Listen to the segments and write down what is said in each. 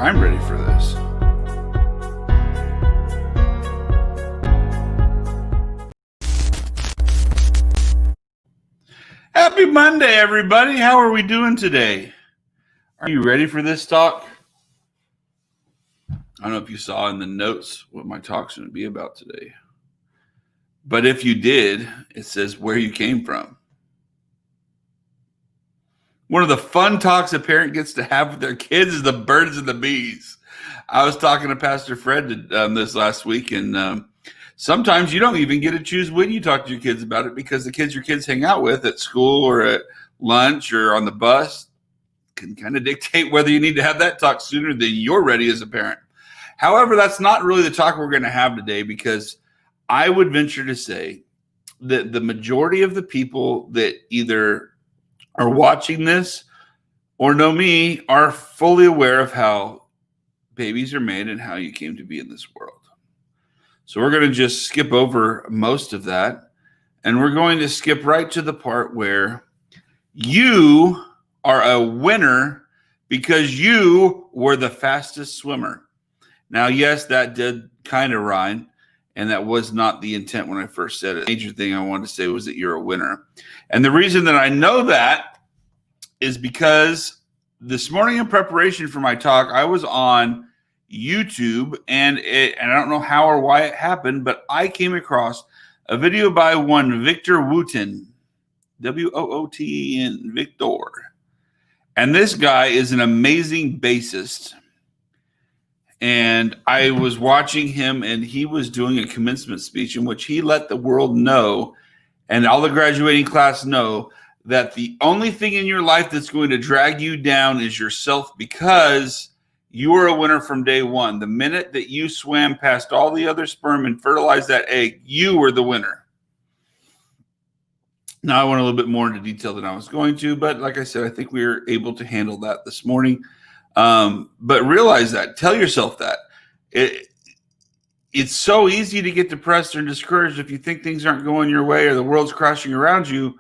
I'm ready for this. Happy Monday, everybody. How are we doing today? Are you ready for this talk? I don't know if you saw in the notes what my talk's going to be about today. But if you did, it says where you came from. One of the fun talks a parent gets to have with their kids is the birds and the bees. I was talking to Pastor Fred this last week, and sometimes you don't even get to choose when you talk to your kids about it, because the kids your kids hang out with at school or at lunch or on the bus can kind of dictate whether you need to have that talk sooner than you're ready as a parent. However, that's not really the talk we're going to have today, because I would venture to say that the majority of the people that either are watching this or know me are fully aware of how babies are made and how you came to be in this world. So we're going to just skip over most of that, and we're going to skip right to the part where you are a winner because you were the fastest swimmer. Now, yes, that did kind of rhyme, and that was not the intent when I first said it. The major thing I wanted to say was that you're a winner. And the reason that I know that is because this morning in preparation for my talk, I was on YouTube, and I don't know how or why it happened, but I came across a video by one Victor Wooten, W-O-O-T-E-N, Victor. And this guy is an amazing bassist. And I was watching him, and he was doing a commencement speech in which he let the world know, and all the graduating class know, that the only thing in your life that's going to drag you down is yourself, because you were a winner from day one. The minute that you swam past all the other sperm and fertilized that egg, you were the winner. Now, I went a little bit more into detail than I was going to, but like I said, I think we were able to handle that this morning. But realize that. Tell yourself that. It's so easy to get depressed or discouraged if you think things aren't going your way or the world's crashing around you.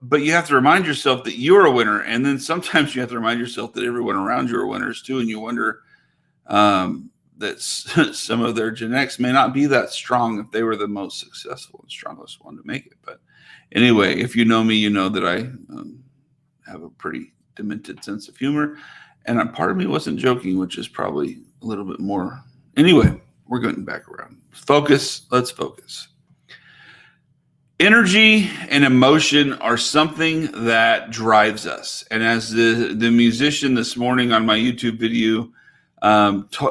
But you have to remind yourself that you're a winner. And then sometimes you have to remind yourself that everyone around you are winners too. And you wonder that some of their genetics may not be that strong if they were the most successful and strongest one to make it. But anyway, if you know me, you know that I have a pretty demented sense of humor. And part of me wasn't joking, which is probably a little bit more. Anyway, we're getting back around. Focus. Let's focus. Energy and emotion are something that drives us. And as the musician this morning on my YouTube video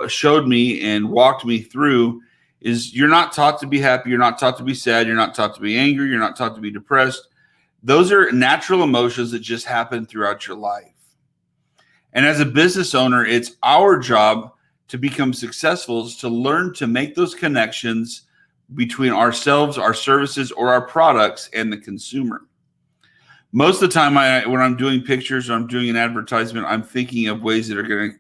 showed me and walked me through, is you're not taught to be happy. You're not taught to be sad. You're not taught to be angry. You're not taught to be depressed. Those are natural emotions that just happen throughout your life. And as a business owner, it's our job to become successful, is to learn to make those connections between ourselves, our services, or our products and the consumer. Most of the time, when I'm doing pictures or I'm doing an advertisement, I'm thinking of ways that are going to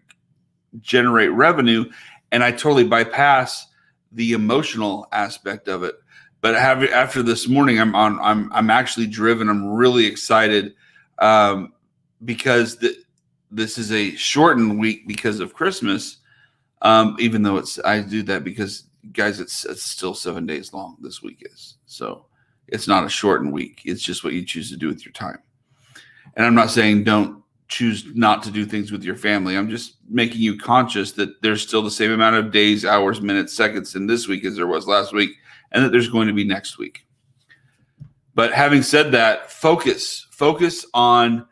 generate revenue, and I totally bypass the emotional aspect of it. But after this morning, I'm actually driven. I'm really excited because this is a shortened week because of Christmas. Even though I do that because, guys, it's still 7 days long. This week is, so it's not a shortened week. It's just what you choose to do with your time. And I'm not saying don't choose not to do things with your family. I'm just making you conscious that there's still the same amount of days, hours, minutes, seconds in this week as there was last week, and that there's going to be next week. But having said that, focus on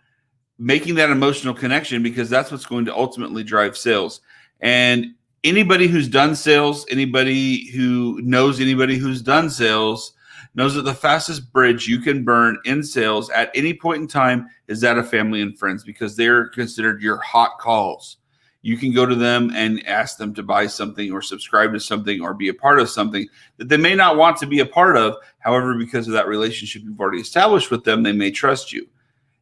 making that emotional connection, because that's what's going to ultimately drive sales. And anybody who's done sales, anybody who knows anybody who's done sales, knows that the fastest bridge you can burn in sales at any point in time is that of family and friends, because they're considered your hot calls. You can go to them and ask them to buy something or subscribe to something or be a part of something that they may not want to be a part of. However, because of that relationship you've already established with them, they may trust you.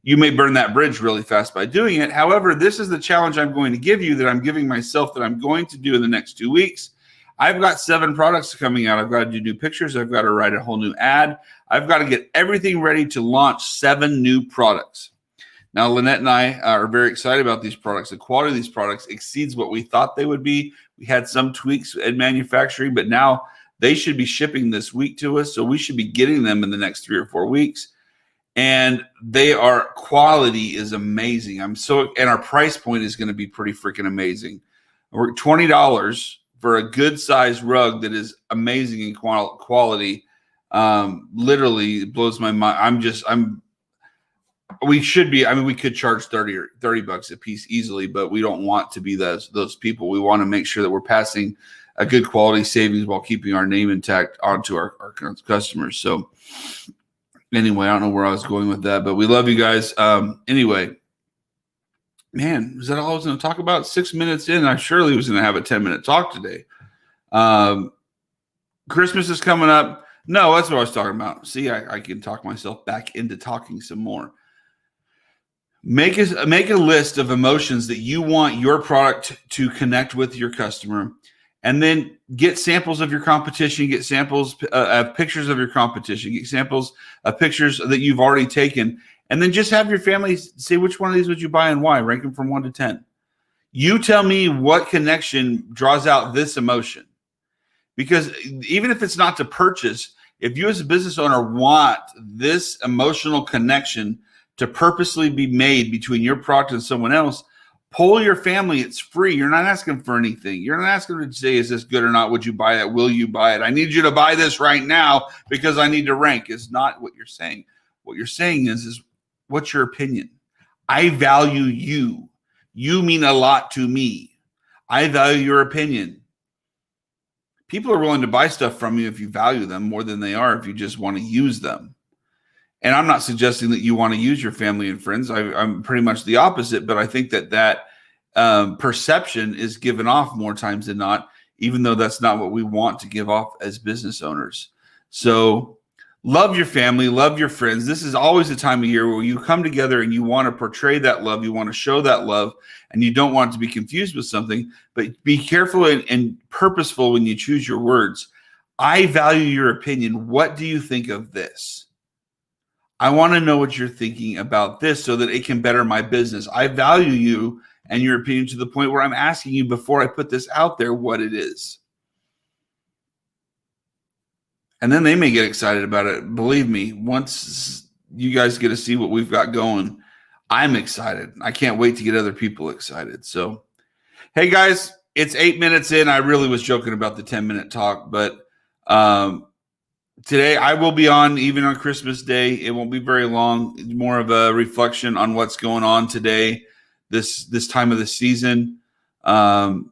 You may burn that bridge really fast by doing it. However, this is the challenge I'm going to give you, that I'm giving myself, that I'm going to do in the next 2 weeks. I've got 7 products coming out. I've got to do new pictures. I've got to write a whole new ad. I've got to get everything ready to launch 7 new products. Now, Lynette and I are very excited about these products. The quality of these products exceeds what we thought they would be. We had some tweaks in manufacturing, but now they should be shipping this week to us. So we should be getting them in the next 3 or 4 weeks. And quality is amazing. And our price point is going to be pretty freaking amazing. We're $20 for a good size rug that is amazing in quality. Literally blows my mind. We should be, we could charge 30 bucks a piece easily, but we don't want to be those people. We want to make sure that we're passing a good quality savings while keeping our name intact onto our customers. So anyway, I don't know where I was going with that, but we love you guys. Anyway, man, is that all I was going to talk about? 6 minutes in, I surely was going to have a 10-minute talk today. Christmas is coming up. No, that's what I was talking about. See, I can talk myself back into talking some more. Make a list of emotions that you want your product to connect with your customer, and then get samples of your competition, get samples of pictures of your competition, get samples of pictures that you've already taken, and then just have your family say which one of these would you buy and why. Rank them from 1 to 10. You tell me what connection draws out this emotion. Because even if it's not to purchase, if you as a business owner want this emotional connection to purposely be made between your product and someone else, poll your family. It's free. You're not asking for anything. You're not asking them to say, is this good or not? Would you buy it? Will you buy it? I need you to buy this right now because I need to rank. It's not what you're saying. What you're saying is what's your opinion? I value you. You mean a lot to me. I value your opinion. People are willing to buy stuff from you if you value them more than they are if you just want to use them. And I'm not suggesting that you want to use your family and friends. I'm pretty much the opposite, but I think that perception is given off more times than not, even though that's not what we want to give off as business owners. So love your family, love your friends. This is always a time of year where you come together and you want to portray that love. You want to show that love, and you don't want it to be confused with something, but be careful and purposeful when you choose your words. I value your opinion. What do you think of this? I want to know what you're thinking about this so that it can better my business. I value you and your opinion to the point where I'm asking you before I put this out there what it is. And then they may get excited about it. Believe me, once you guys get to see what we've got going, I'm excited. I can't wait to get other people excited. So, hey guys, it's 8 minutes in. I really was joking about the 10-minute talk, but today I will be on even on Christmas Day. It won't be very long. It's more of a reflection on what's going on today, this time of the season. Find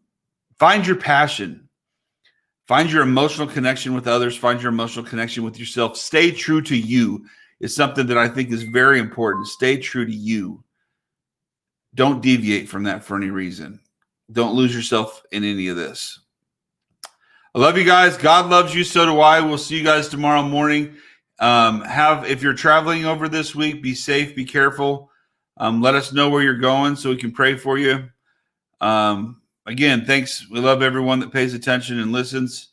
your passion. Find your emotional connection with others. Find your emotional connection with yourself. Stay true to you is something that I think is very important. Stay true to you. Don't deviate from that for any reason. Don't lose yourself in any of this. I love you guys. God loves you. So do I. We'll see you guys tomorrow morning. If you're traveling over this week, be safe, be careful. Let us know where you're going so we can pray for you. Again, thanks. We love everyone that pays attention and listens.